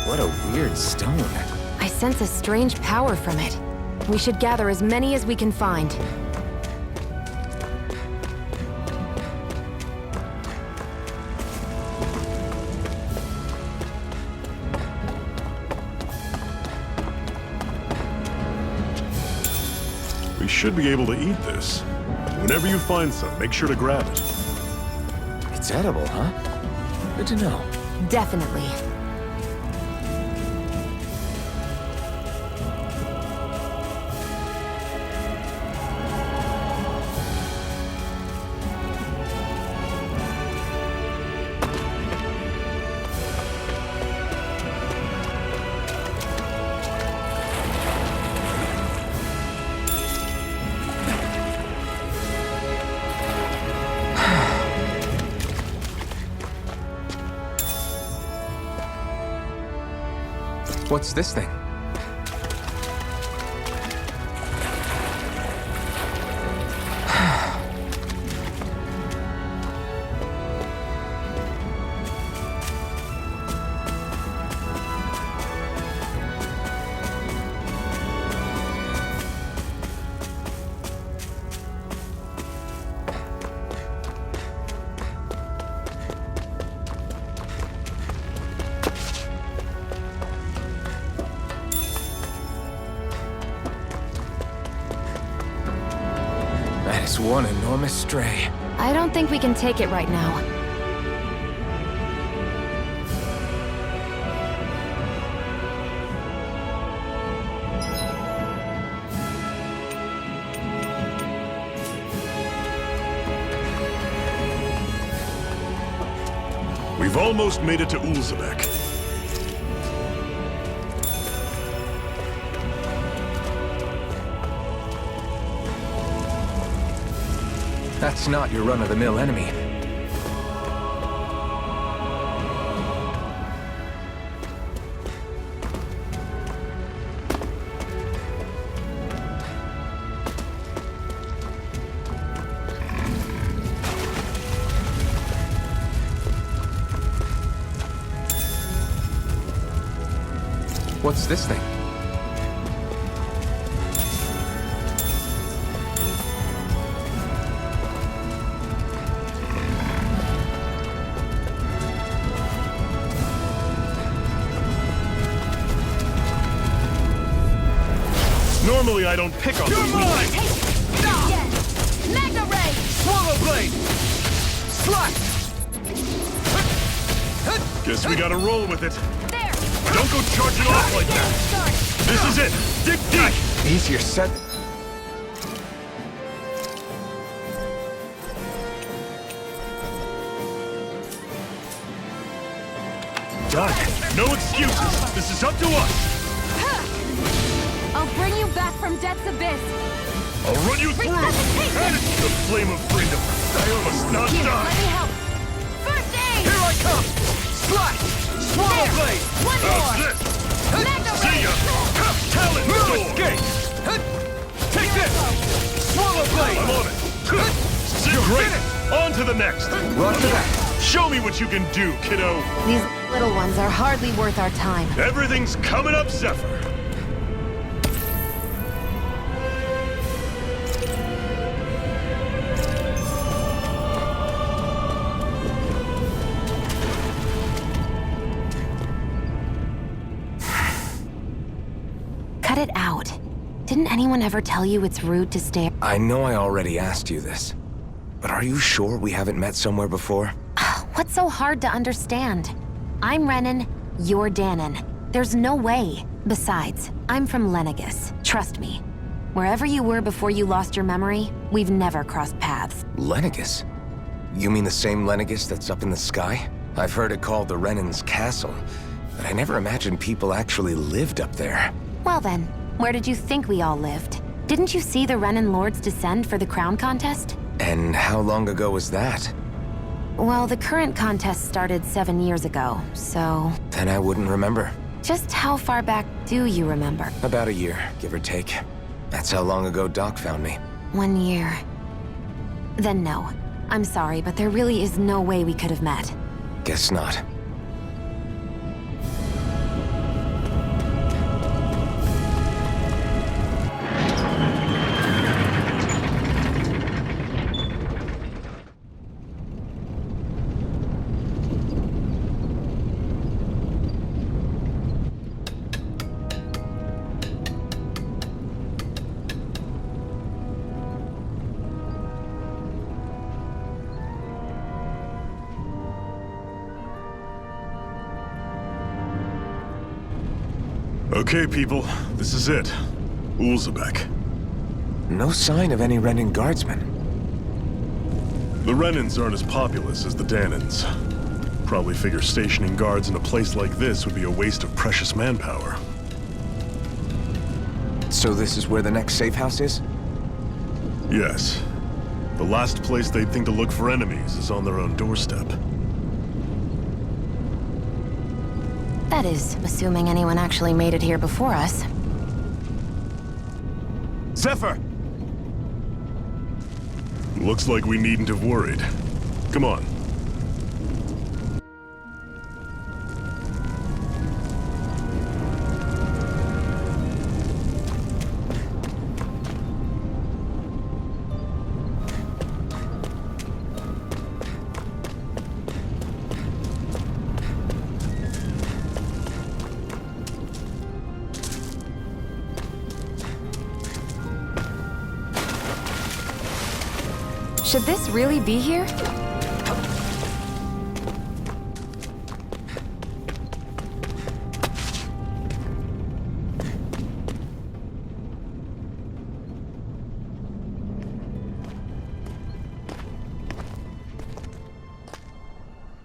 What a weird stone. I sense a strange power from it. We should gather as many as we can find. We should be able to eat this. Whenever you find some, make sure to grab it. It's edible, huh? Good to know. Definitely. What's this thing? That is one enormous stray. I don't think we can take it right now. We've almost made it to Ulzebek. That's not your run-of-the-mill enemy. What's this thing? Normally I don't pick on You're these. mine! Yes! Magna Ray! Swallow blade! Slice! Guess we gotta roll with it. There! Don't go charging off like that. Start! This is it. Dig deep. Easier said. Done. No excuses. This is up to us. I'll bring you back from Death's Abyss! I'll run you through. Resuscitation! The flame of freedom. I must not Here, die. let me help! First aid! Here I come! Slice! Swallow There. blade! One How's more! this? Magna See Ray! ya. Talent No sword. escape! Take this! Swallow blade! I'm on it. Great. On to the next. Roger that! Show me what you can do, kiddo. These little ones are hardly worth our time. Everything's coming up, Zephyr. Cut it out. Didn't anyone ever tell you it's rude to stare? I know I already asked you this, but are you sure we haven't met somewhere before? What's so hard to understand? I'm Renan, you're Danon. There's no way. Besides, I'm from Lenegus. Trust me. Wherever you were before you lost your memory, we've never crossed paths. Lenegus? You mean the same Lenegus that's up in the sky? I've heard it called the Renan's Castle, but I never imagined people actually lived up there. Well then, where did you think we all lived? Didn't you see the Renan Lords descend for the crown contest? And how long ago was that? Well, the current contest started 7 years ago, so... Then I wouldn't remember. Just how far back do you remember? About a year, give or take. That's how long ago Doc found me. 1 year. Then no. I'm sorry, but there really is no way we could have met. Guess not. Okay, people, this is it. Ulzebek. No sign of any Renan guardsmen. The Renans aren't as populous as the Danans. Probably figure stationing guards in a place like this would be a waste of precious manpower. So this is where the next safe house is? Yes. The last place they'd think to look for enemies is on their own doorstep. That is, assuming anyone actually made it here before us. Zephyr! Looks like we needn't have worried. Come on. Should this really be here?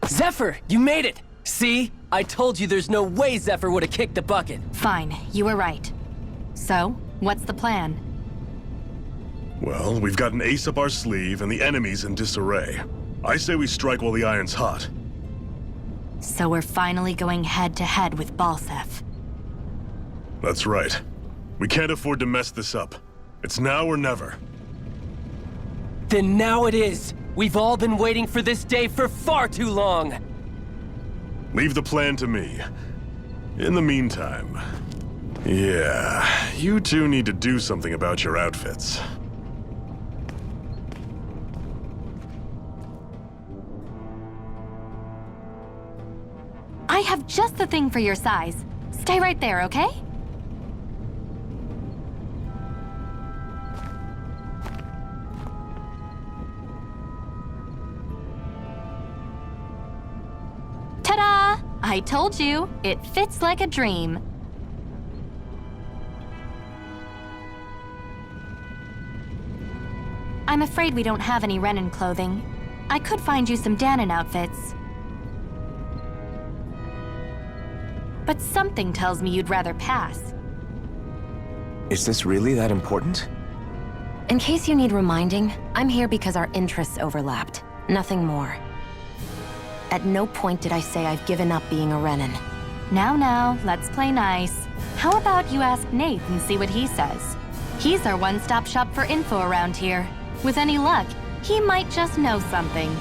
Zephyr, you made it! See? I told you there's no way Zephyr would have kicked the bucket. Fine, you were right. So, what's the plan? Well, we've got an ace up our sleeve and the enemy's in disarray. I say we strike while the iron's hot. So we're finally going head-to-head with Balsef. That's right. We can't afford to mess this up. It's now or never. Then now it is! We've all been waiting for this day for far too long! Leave the plan to me. In the meantime... yeah, you two need to do something about your outfits. I have just the thing for your size. Stay right there, okay? Ta-da! I told you, it fits like a dream. I'm afraid we don't have any Renan clothing. I could find you some Danon outfits. But something tells me you'd rather pass. Is this really that important? In case you need reminding, I'm here because our interests overlapped. Nothing more. At no point did I say I've given up being a Renan. Now, let's play nice. How about you ask Nate and see what he says? He's our one-stop shop for info around here. With any luck, he might just know something.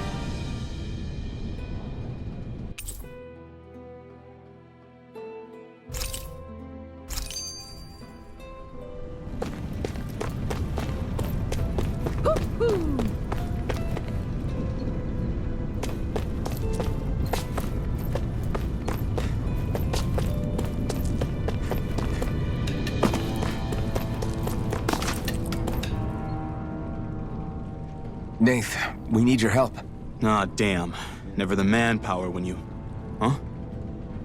Nath, we need your help. Ah, damn. Never the manpower when you... Huh?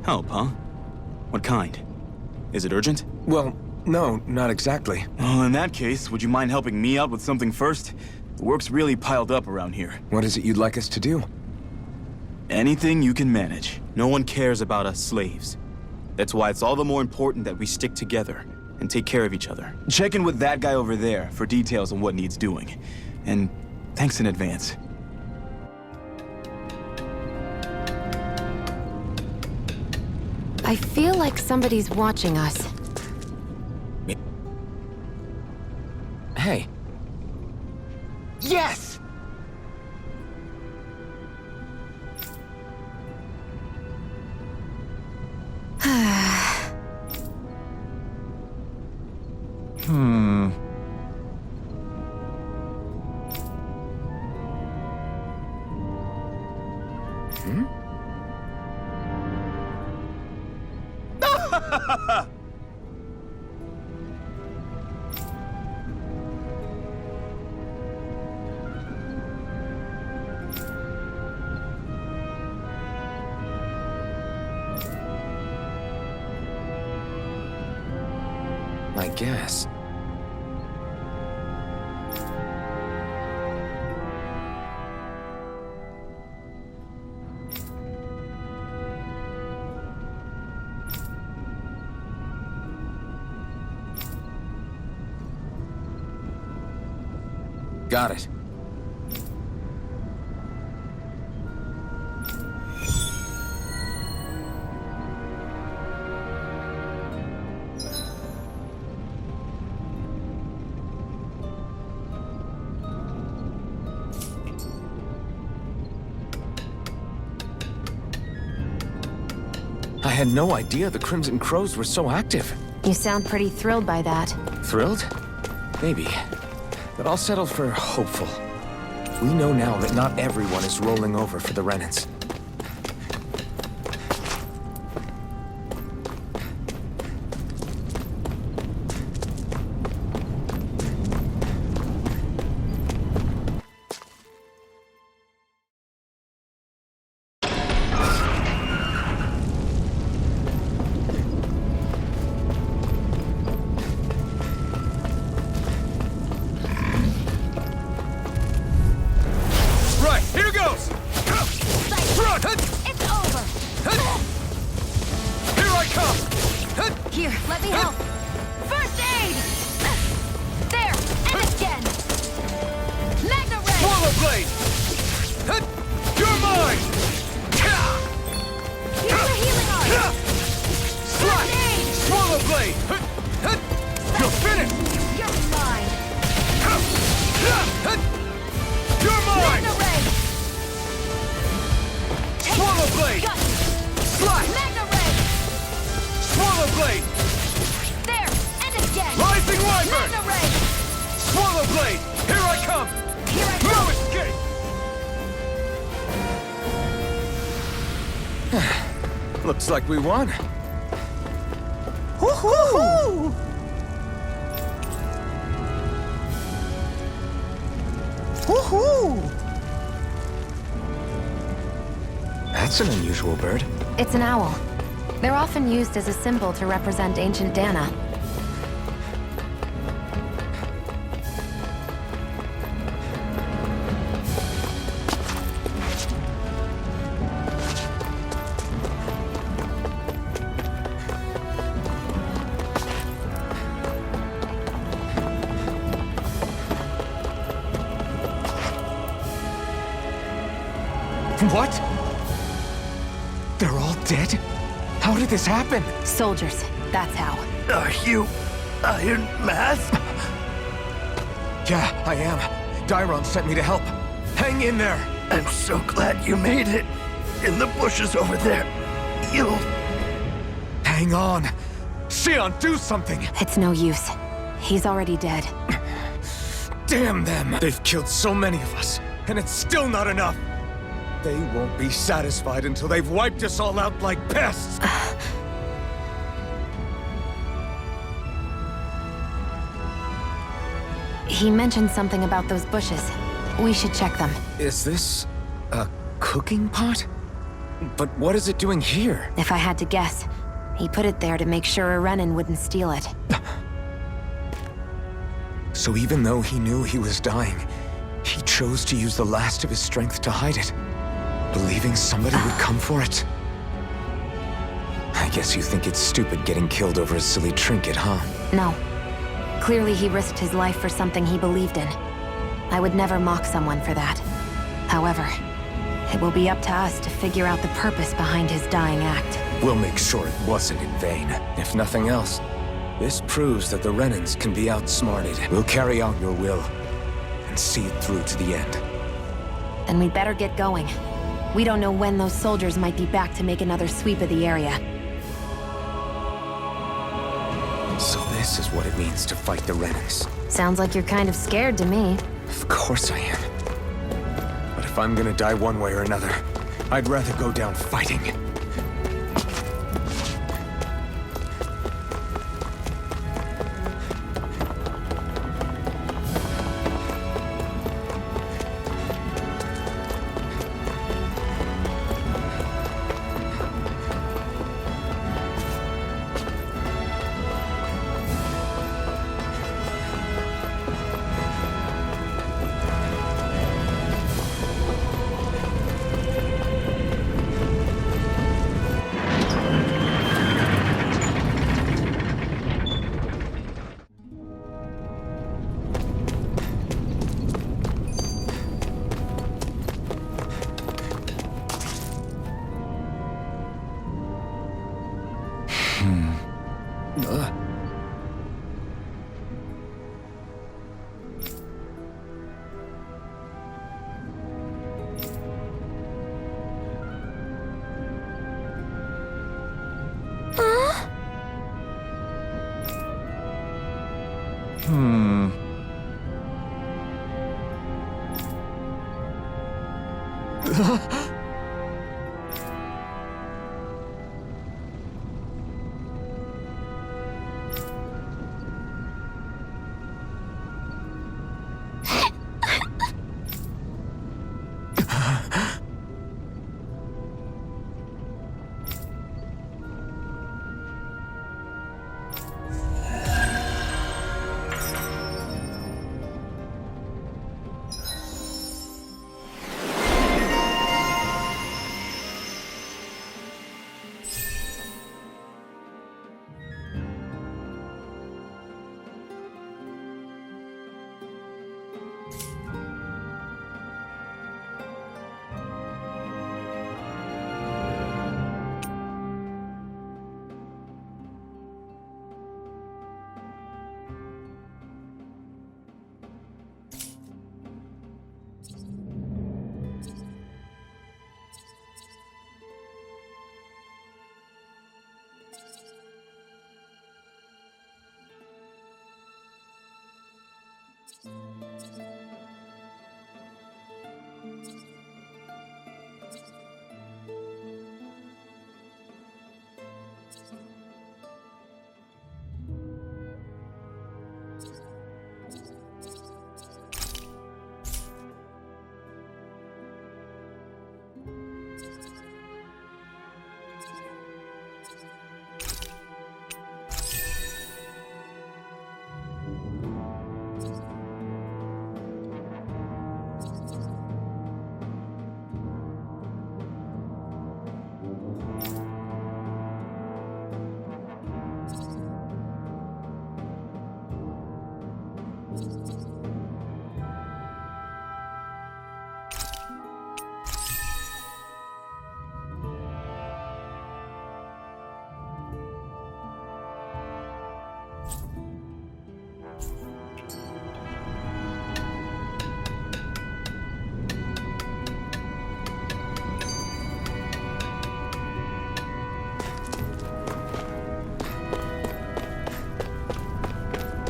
Help, huh? What kind? Is it urgent? Well, no, not exactly. Well, in that case, would you mind helping me out with something first? The work's really piled up around here. What is it you'd like us to do? Anything you can manage. No one cares about us slaves. That's why it's all the more important that we stick together and take care of each other. Check in with that guy over there for details on what needs doing. And thanks in advance. I feel like somebody's watching us. Hey. Yes! I guess. Got it. I had no idea the Crimson Crows were so active. You sound pretty thrilled by that. Thrilled? Maybe. But I'll settle for hopeful. We know now that not everyone is rolling over for the Renans. Right, here goes! Front! It's over! Here I come! Here, let me help. First aid! There, and again! Magna Ray! Swallow blade! You're mine! Here's the healing art! Slash! aid! Swallow blade! You're finished! You're mine! You're mine! Magna Ray! Swallow blade! Gut! Slash! Magna Ray! Swallow blade! There, and again! Rising Wyvern! Magna Ray! Swallow blade! Here I come! Here I No come! escape! Looks like we won. Woohoo! Woohoo! That's an unusual bird. It's an owl. They're often used as a symbol to represent ancient Dana. What? They're all dead? How did this happen? Soldiers, that's how. Are you Iron Mask? Yeah, I am. Dairon sent me to help. Hang in there! I'm so glad you made it. In the bushes over there. You'll... Hang on! Sion, do something! It's no use. He's already dead. Damn them! They've killed so many of us, and it's still not enough! They won't be satisfied until they've wiped us all out like pests! He mentioned something about those bushes. We should check them. Is this a cooking pot? But what is it doing here? If I had to guess, he put it there to make sure a Renan wouldn't steal it. So even though he knew he was dying, he chose to use the last of his strength to hide it, believing somebody would come for it. I guess you think it's stupid getting killed over a silly trinket, huh? No. Clearly he risked his life for something he believed in. I would never mock someone for that. However, it will be up to us to figure out the purpose behind his dying act. We'll make sure it wasn't in vain. If nothing else, this proves that the Renans can be outsmarted. We'll carry out your will and see it through to the end. Then we'd better get going. We don't know when those soldiers might be back to make another sweep of the area. So this is what it means to fight the Renans. Sounds like you're kind of scared to me. Of course I am. But if I'm gonna die one way or another, I'd rather go down fighting.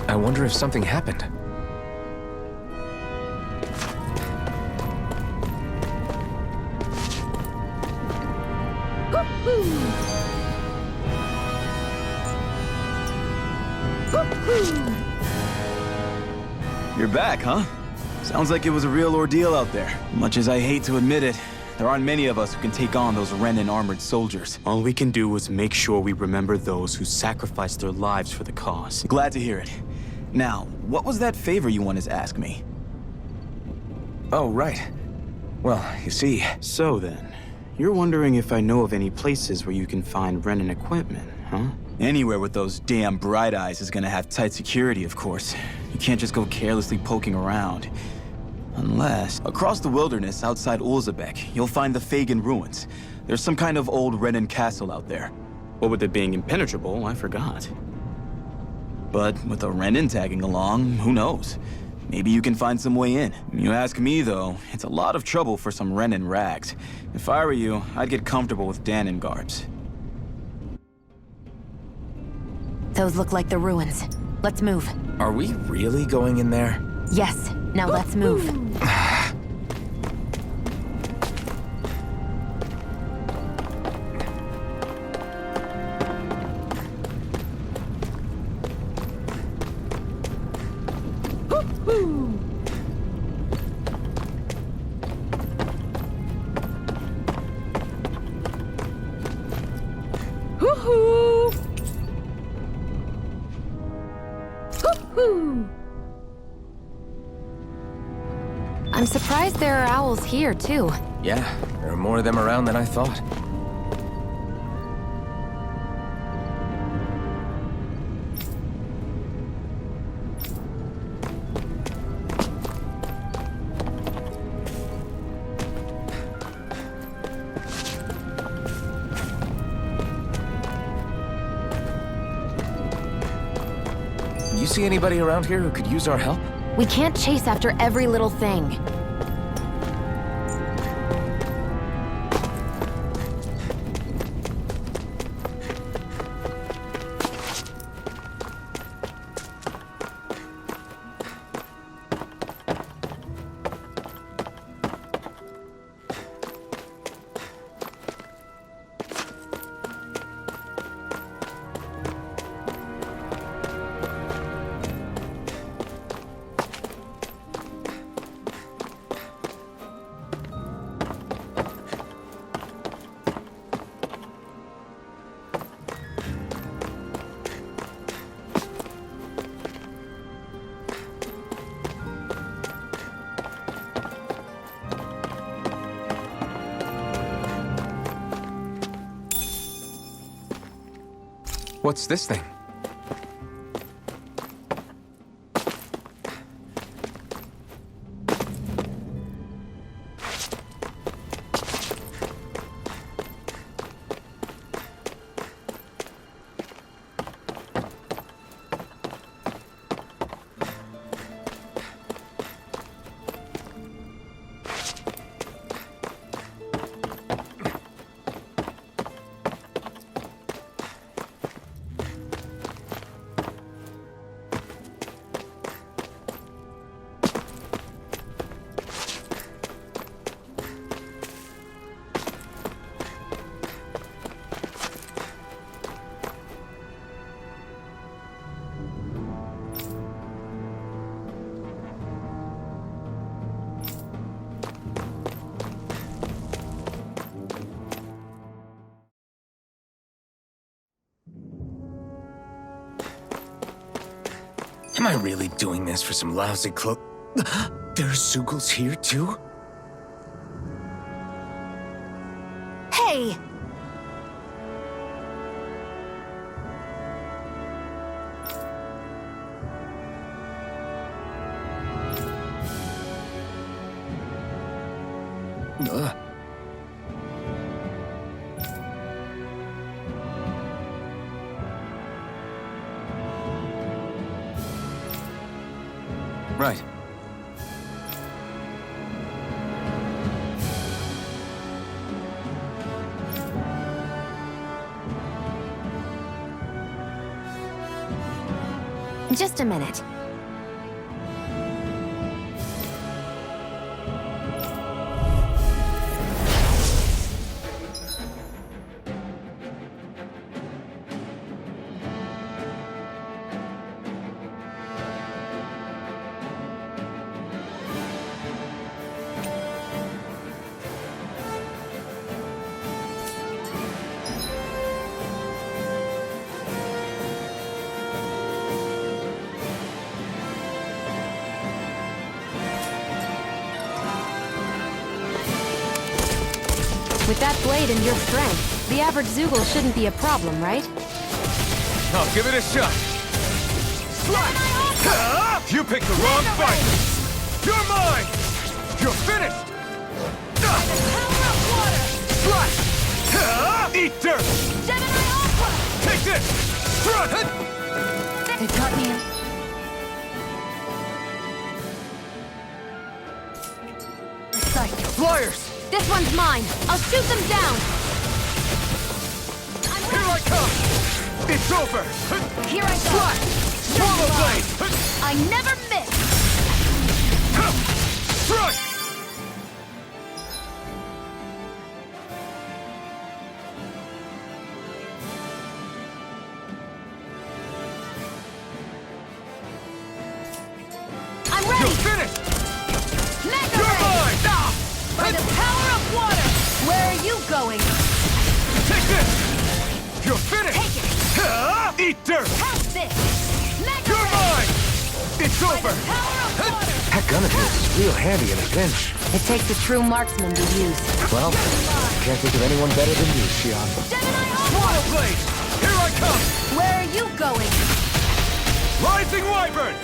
I wonder if something happened. You're back, huh? Sounds like it was a real ordeal out there. Much as I hate to admit it, there aren't many of us who can take on those Renan armored soldiers. All we can do is make sure we remember those who sacrificed their lives for the cause. Glad to hear it. Now, what was that favor you wanted to ask me? Oh, right. Well, you see... So then, you're wondering if I know of any places where you can find Renan equipment, huh? Anywhere with those damn bright eyes is gonna have tight security, of course. You can't just go carelessly poking around. Unless, across the wilderness outside Ulzebek, you'll find the Fagan ruins. There's some kind of old Renan castle out there. What with it being impenetrable, I forgot. But with a Renan tagging along, who knows? Maybe you can find some way in. You ask me, though, it's a lot of trouble for some Renan rags. If I were you, I'd get comfortable with Danon garbs. Those look like the ruins. Let's move. Are we really going in there? Yes. Now let's move. I'm surprised there are owls here, too. Yeah, there are more of them around than I thought. you see anybody around here who could use our help? We can't chase after every little thing. What's this thing? Am I really doing this for some lousy There's Zeugles here, too? Hey! Right. Just a minute. With that blade and your strength, the average Zeugle shouldn't be a problem, right? I'll give it a shot. Slash! You picked the wrong fight! You're mine! You're finished! Slash! Eat dirt! Take this! Strut! They got me. Flyers! This one's mine. I'll shoot them down. Here I come! It's over! Here I go. Slash! Swallow blade! I never miss. Strike! I'm ready. You're finished! Mega You're Ray! mine! By the power of water! Where are you going? Take this! You're finished! Take it! Eat dirt! Have this! Mega You're Ray! mine! It's By over! the power of water! That gun of yours is real handy in a pinch. It takes a true marksman to use. Well, can't think of anyone better than you, Xion. Swallow blade! Here I come! Where are you going? Rising Wyvern!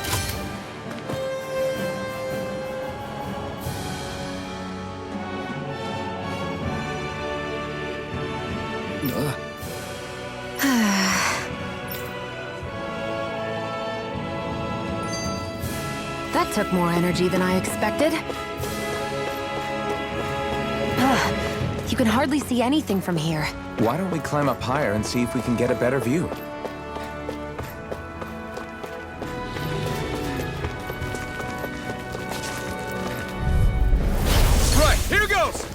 took more energy than I expected. Ugh, you can hardly see anything from here. Why don't we climb up higher and see if we can get a better view? Right, here goes!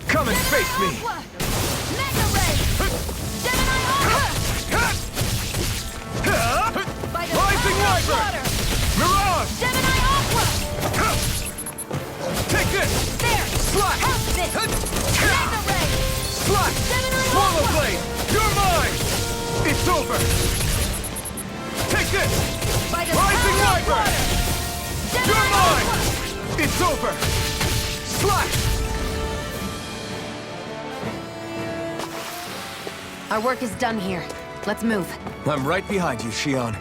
Come and face me! Rising Wyvern! Mirage! Take this! Slash! Slash! Swallow Blade! You're mine! It's over! Take this! Rising Wyvern! You're mine! It's over! Slash! Our work is done here. Let's move. I'm right behind you, Shion.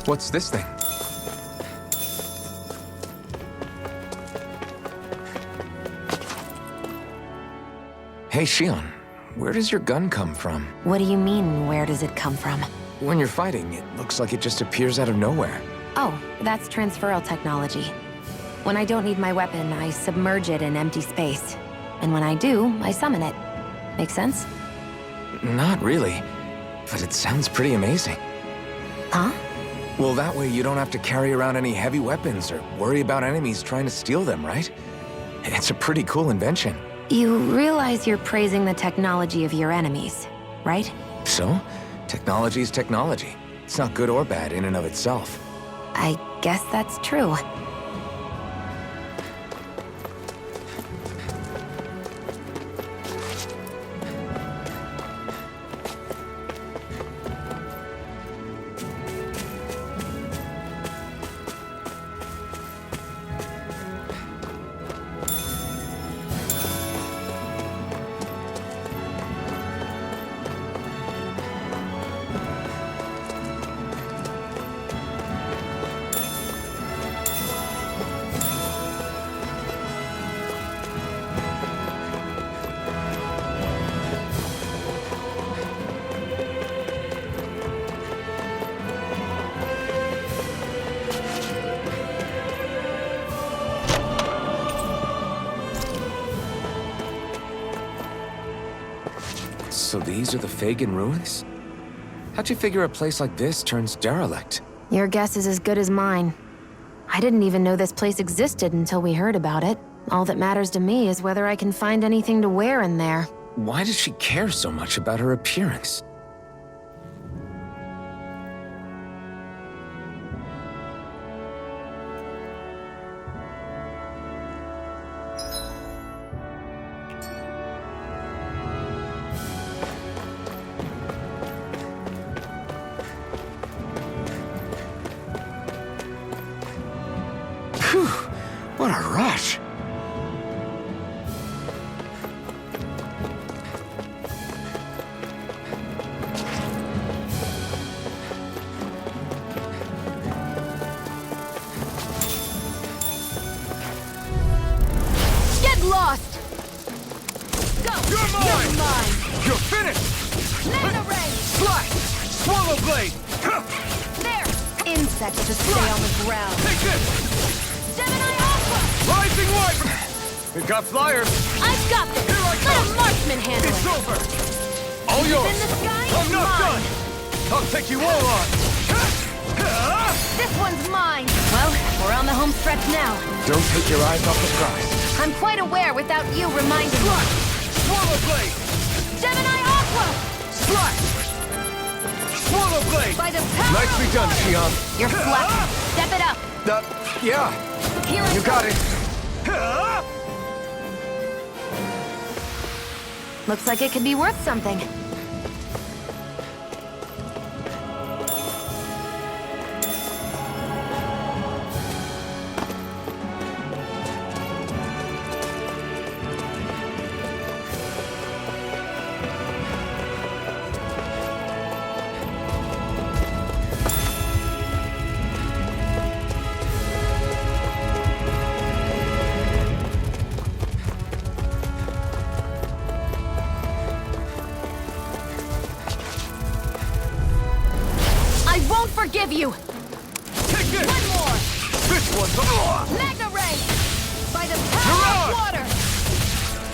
What's this thing? Hey, Shion, where does your gun come from? What do you mean, where does it come from? When you're fighting, it looks like it just appears out of nowhere. Oh, that's transferal technology. When I don't need my weapon, I submerge it in empty space. And when I do, I summon it. Make sense? Not really, but it sounds pretty amazing. Huh? Well, that way you don't have to carry around any heavy weapons or worry about enemies trying to steal them, right? It's a pretty cool invention. You realize you're praising the technology of your enemies, right? So, technology is technology. It's not good or bad in and of itself. I guess that's true. So these are the Fagin ruins? How'd you figure a place like this turns derelict? Your guess is as good as mine. I didn't even know this place existed until we heard about it. All that matters to me is whether I can find anything to wear in there. Why does she care so much about her appearance? Phew, what a rush! Get lost! Go! You're mine! You're finished! Mega Ray! Slash! Swallow Blade! There! Insects just stay on the ground. Take this! Gemini Aqua! Rising Wyvern! We've got flyers! I've got this! Here I Let come! a marksman handle It's it! over! All yours! in the sky I'm is not mine. done! I'll take you all on! This one's mine! Well, we're on the home stretch now. Don't take your eyes off the prize. I'm quite aware without you reminding me. Slash! Swallow Blade! Gemini Aqua! Slash! Swallow Blade! By the power Nicely of done, water. Shion. You're slacking. Step it up. Yeah, Here I you go. got it. Looks like it could be worth something. one's on! Magna Ray! By the You're power on! of water!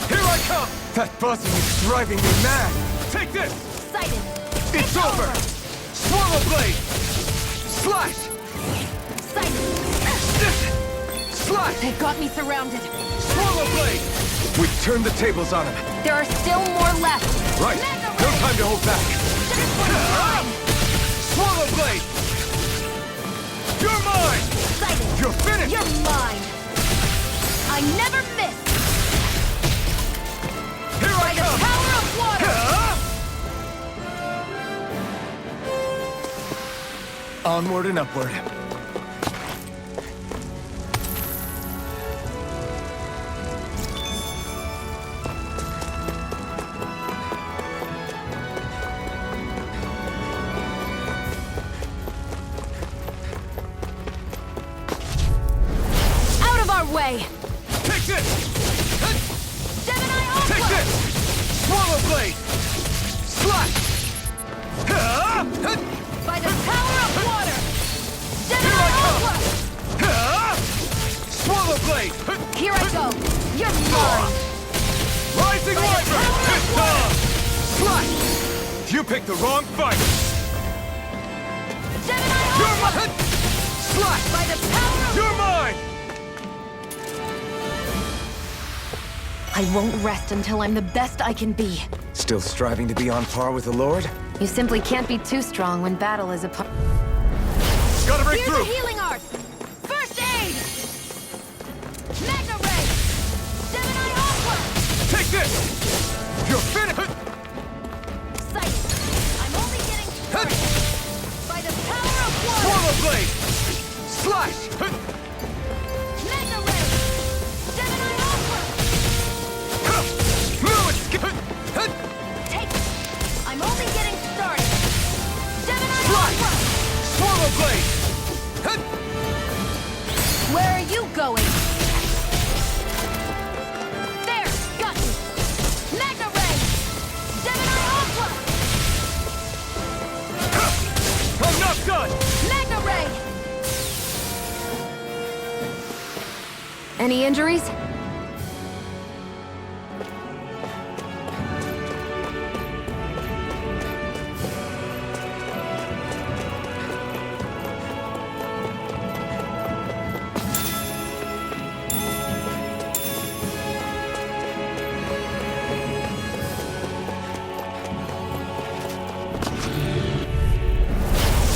Here I come! That buzzing is driving me mad! Take this! Sighted! It's over! Swallow blade! Slash! Sighted! Slash! They've got me surrounded. Swallow blade! We've turned the tables on him. There are still more left. Right. Magna No Ray! time to hold back. This one's mine! Swallow blade! You're mine! Sighted! You're finished! You're mine! I never miss! Here By I the come! power of water! Onward and upward. Out of our way! Take this! Gemini Take Aqua! this! Swallow blade! Slash! By the power of water! Here Gemini I come! Aqua! Swallow blade! Here I go! You're mine! Rising By the Wyvern! power of It's on! Slash! You picked the wrong fight! Gemini You're Aqua! mine! Slash! By the power of... You're mine! I won't rest until I'm the best I can be. Still striving to be on par with the Lord? You simply can't be too strong when battle is upon... Gotta break Here's through! a healing art! First aid! Magna Ray! Gemini Aqua! Take this! You're finished! Sight! I'm only getting started! By the power of water! Swallow blade! Slash! Magna Ray! Gemini Aqua! Take it! I'm only getting started! Gemini Slash! Aqua! Swallow blade! Where are you going? There! Got you! Magna Ray! Gemini Aqua! I'm not done! Magna Ray! Any injuries?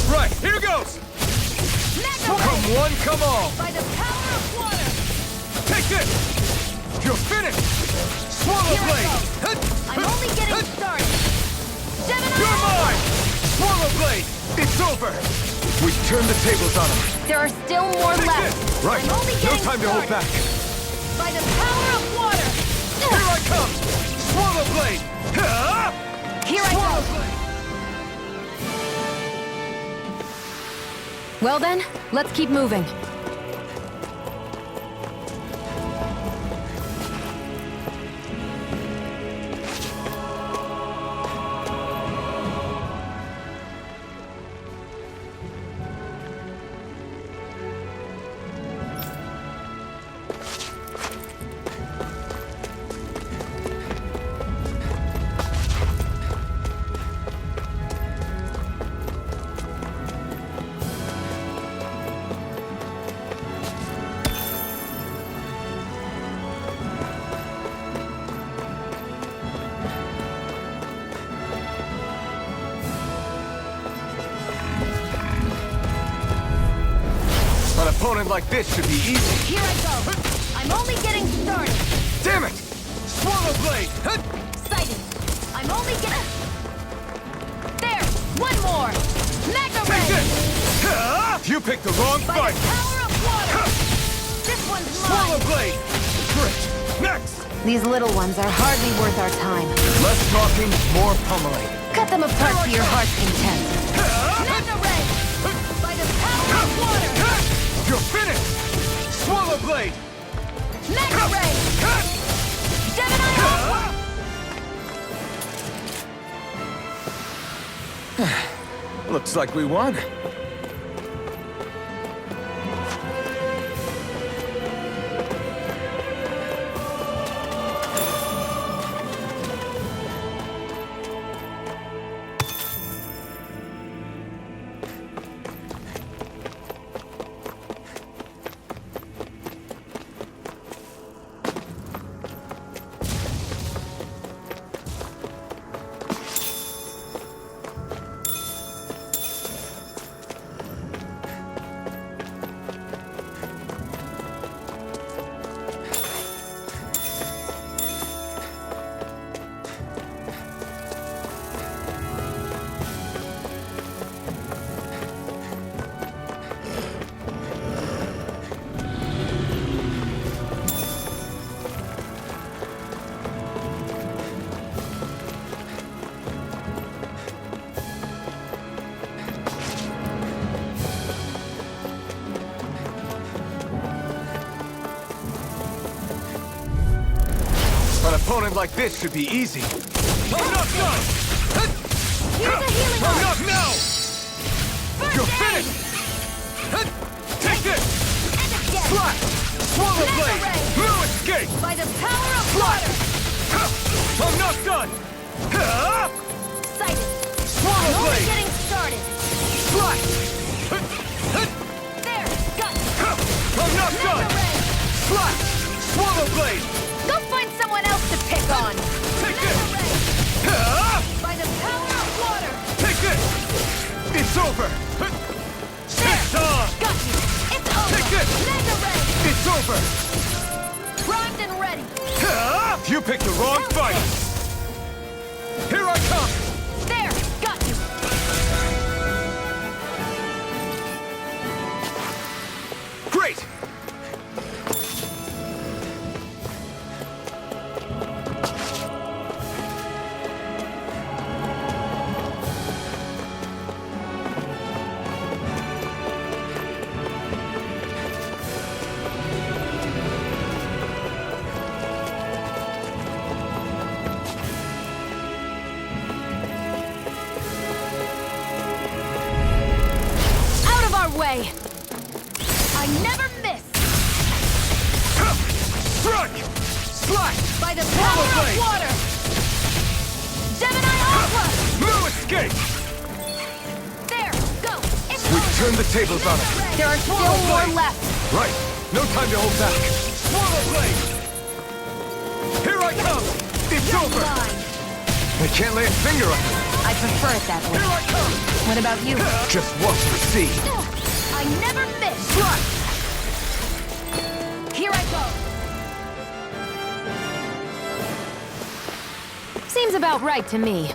Right, here goes! Magna Ray! Come one, come all! By the power of water! Take this! You're finished! Swallow Here I blade! go. I'm only getting started! Gemini You're Aqua! mine! Swallow blade! It's over! We've turned the tables on him. There are still more Take left. this! Right. I'm only No getting time to hold started. back. By the power of water! Here I come! Swallow blade! Here I Swallow go! blade! Well then, let's keep moving. An opponent like this should be easy. Here I go! I'm only getting started! Damn it! Swallow blade! Sighted! I'm only getting... There! One more! Magna Take Ray! this! You picked the wrong By fight! the power of water! This one's Swallow mine! blade! Great! Next! These little ones are hardly worth our time. Less talking, more pummeling. Cut them apart to your heart's content. Magna Ray! By the power of water! You're finished! Swallow blade! Magna Ray! Gemini Aqua! Looks like we won. opponent like this should be easy. I'm not done! Here's a healing I'm orb. not now! First You're aid. finished! Take this! And again. Slash! Swallow blade! Mega ray. No escape! By the power of water. I'm not done! Sighted. Swallow Only blade! getting started. Slash! There. Got you. I'm not done! Mega ray. Slash! Swallow blade! Go find someone else to pick on. Take Mega this! ray. By the power of water. Take this! It's over! It's on! Got you. It's over. Take this! Mega ray. It's over! Primed and ready. You picked the wrong fight! Here I come! There. Got you. Great! Out of our way. I never miss. Strike! Slash! By the power of blade. water. Gemini Aqua. No escape! There. Go. It's We over. turned the tables on it. There are still more left. Right. No time to hold back. Swallow blade! Here I come! It's over! Line. I can't lay a finger on it. I prefer it that way. Here I come! What about you? Just watch and see. I never miss. Slash! Here I go. Seems about right to me.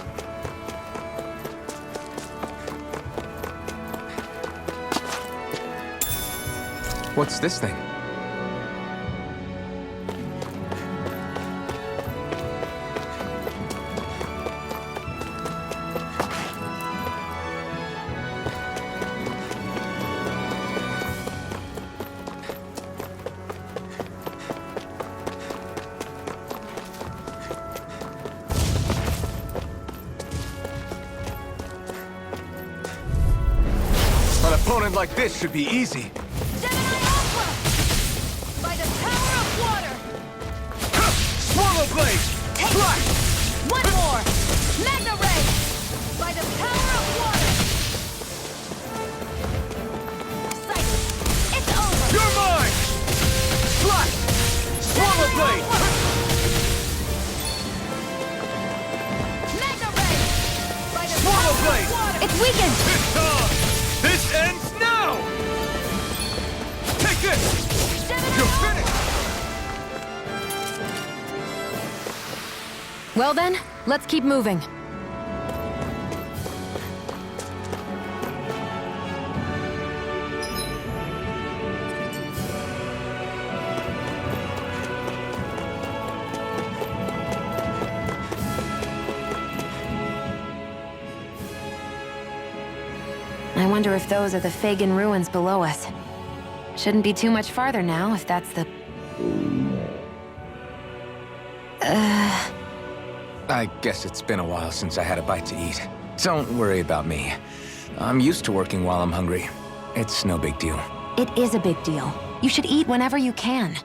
What's this thing? An opponent like this should be easy. Gemini Aqua. By the power of water. Swallow blade! Take Slash! one more. Mega ray. By the power of water. Sighted. It's over. You're mine! Slash! Swallow blade! Mega ray. By the Swallow power blade. of water. It's weakened! It's on! This ends now! Take this! Gemini You're Aqua. finished! Well then, let's keep moving. I wonder if those are the Fagin ruins below us. Shouldn't be too much farther now, if that's the... I guess it's been a while since I had a bite to eat. Don't worry about me. I'm used to working while I'm hungry. It's no big deal. It is a big deal. You should eat whenever you can.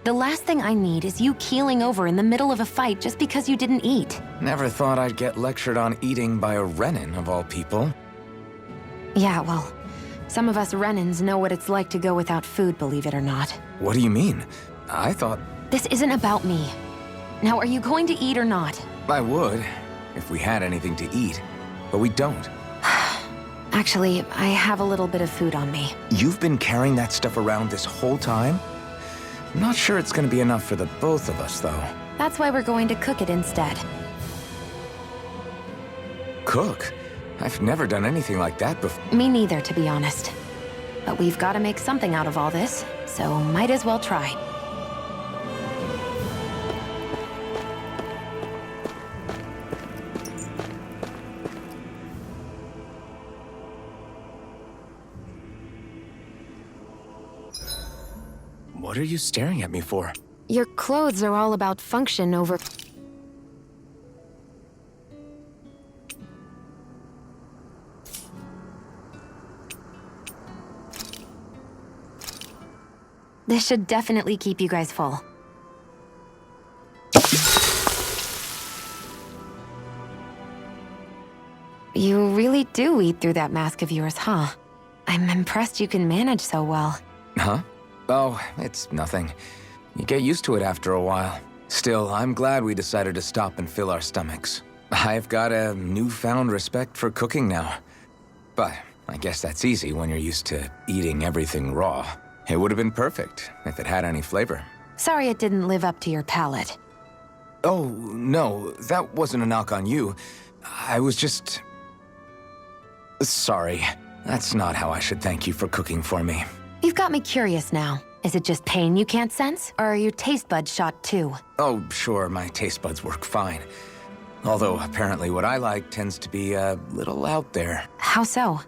The last thing I need is you keeling over in the middle of a fight just because you didn't eat. Never thought I'd get lectured on eating by a Renin, of all people. Yeah, well, some of us Renins know what it's like to go without food, believe it or not. What do you mean? I thought This isn't about me. Now, are you going to eat or not? I would, if we had anything to eat. But we don't. Actually, I have a little bit of food on me. You've been carrying that stuff around this whole time? I'm not sure it's gonna be enough for the both of us, though. That's why we're going to cook it instead. Cook? I've never done anything like that before. Me neither, to be honest. But we've got to make something out of all this, so might as well try. What are you staring at me for? Your clothes are all about function over... This should definitely keep you guys full. You really do eat through that mask of yours, huh? I'm impressed you can manage so well. Huh? Oh, it's nothing. You get used to it after a while. Still, I'm glad we decided to stop and fill our stomachs. I've got a newfound respect for cooking now. But I guess that's easy when you're used to eating everything raw. It would have been perfect if it had any flavor. Sorry it didn't live up to your palate. Oh, no, that wasn't a knock on you. I was just... sorry. That's not how I should thank you for cooking for me. You've got me curious now. Is it just pain you can't sense, or are your taste buds shot too? Oh, sure, my taste buds work fine. Although apparently what I like tends to be a little out there. How so?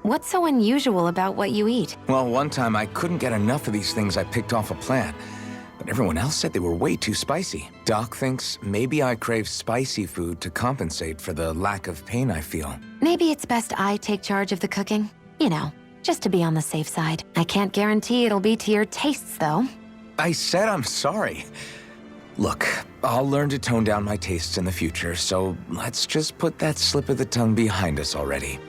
What's so unusual about what you eat? Well, one time I couldn't get enough of these things I picked off a plant, but everyone else said they were way too spicy. Doc thinks maybe I crave spicy food to compensate for the lack of pain I feel. Maybe it's best I take charge of the cooking. You know, just to be on the safe side. I can't guarantee it'll be to your tastes, though. I said I'm sorry. Look, I'll learn to tone down my tastes in the future, so let's just put that slip of the tongue behind us already.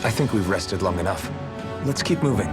I think we've rested long enough. Let's keep moving.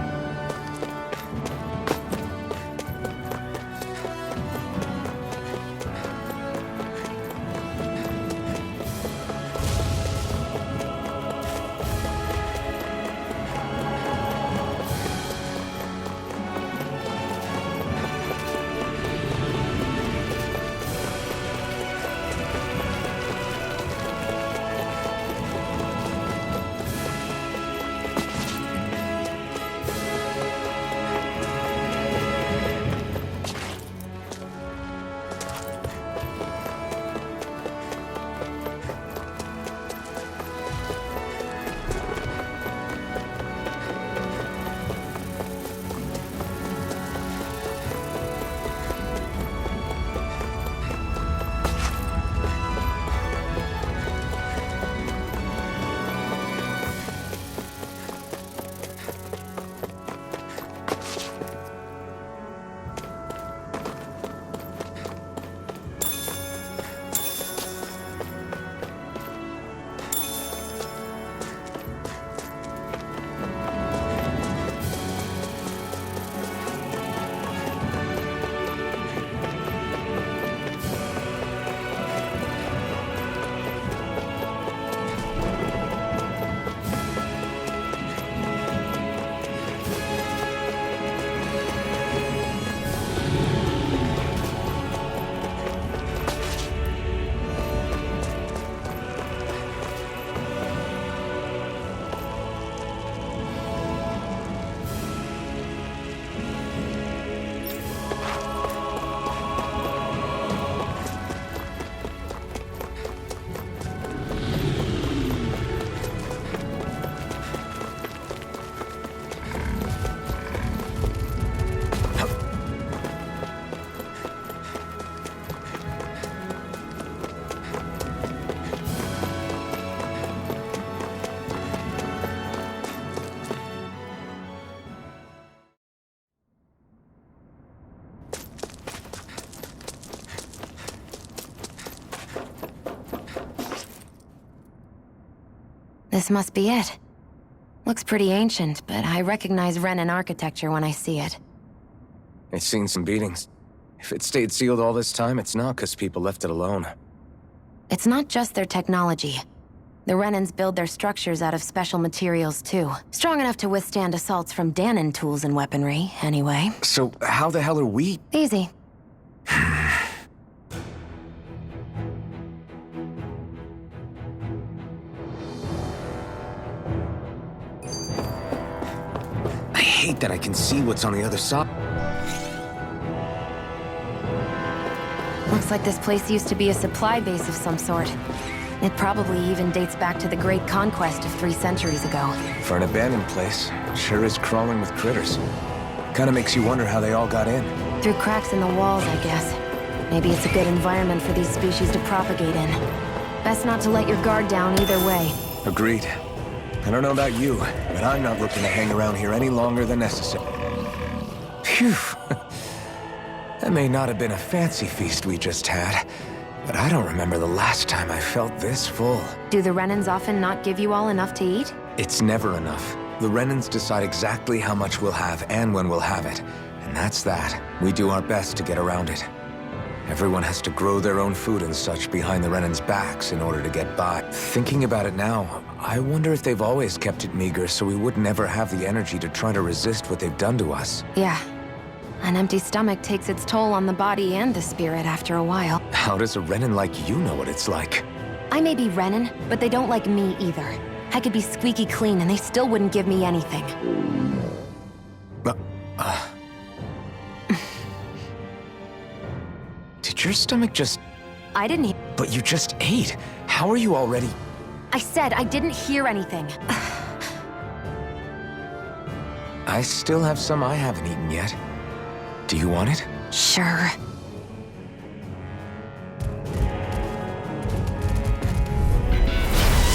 This must be it. Looks pretty ancient, but I recognize Renan architecture when I see it. It's seen some beatings. If it stayed sealed all this time, it's not because people left it alone. It's not just their technology. The Renans build their structures out of special materials, too. Strong enough to withstand assaults from Danon tools and weaponry, anyway. So how the hell are we? Easy. I hate that I can see what's on the other side. Looks like this place used to be a supply base of some sort. It probably even dates back to the Great Conquest of 3 centuries ago. For an abandoned place, it sure is crawling with critters. Kinda makes you wonder how they all got in. Through cracks in the walls, I guess. Maybe it's a good environment for these species to propagate in. Best not to let your guard down either way. Agreed. I don't know about you, but I'm not looking to hang around here any longer than necessary. Phew. That may not have been a fancy feast we just had, but I don't remember the last time I felt this full. Do the Renans often not give you all enough to eat? It's never enough. The Renans decide exactly how much we'll have and when we'll have it. And that's that. We do our best to get around it. Everyone has to grow their own food and such behind the Renans' backs in order to get by. Thinking about it now, I wonder if they've always kept it meager so we would never have the energy to try to resist what they've done to us. Yeah. An empty stomach takes its toll on the body and the spirit after a while. How does a Renan like you know what it's like? I may be Renan, but they don't like me either. I could be squeaky clean and they still wouldn't give me anything. Did your stomach just... I didn't hear... But you just ate. How are you already... I said I didn't hear anything. I still have some I haven't eaten yet. Do you want it? Sure.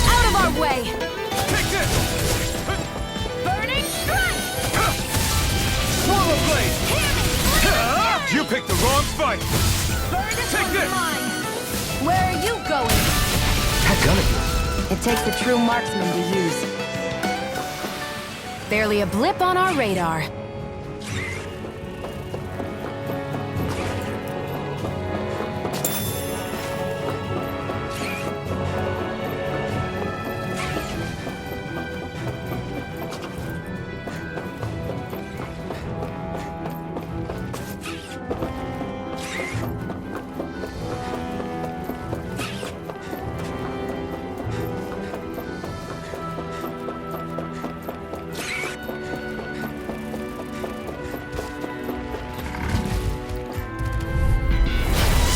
Out of our way! Take this! Burning strike! Swallow blade! Hear me! You picked the wrong fight! Burn this Take one's this! mine! Where are you going? That gun of yours. It takes a true marksman to use. Barely a blip on our radar.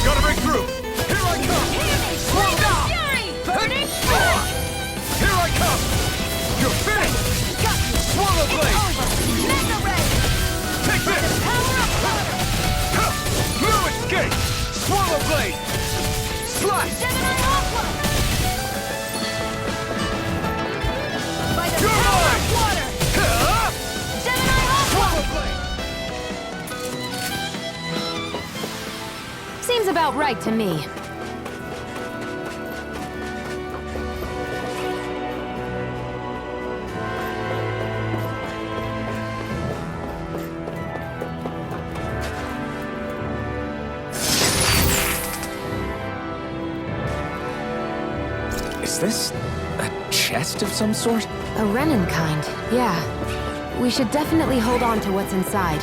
Gotta break through! Here I come! Hear me! Scream of fury! Burning strike! Here I come! You're finished! Got you! Swallow It's blade! over! Mega ray! Take The this! power of water! No escape! Swallow blade! Slice! Gemini Aqua! By the You're power mine! of water! Gemini Aqua! Swallow blade! Seems about right to me. Is this a chest of some sort? A Renan kind, yeah. We should definitely hold on to what's inside.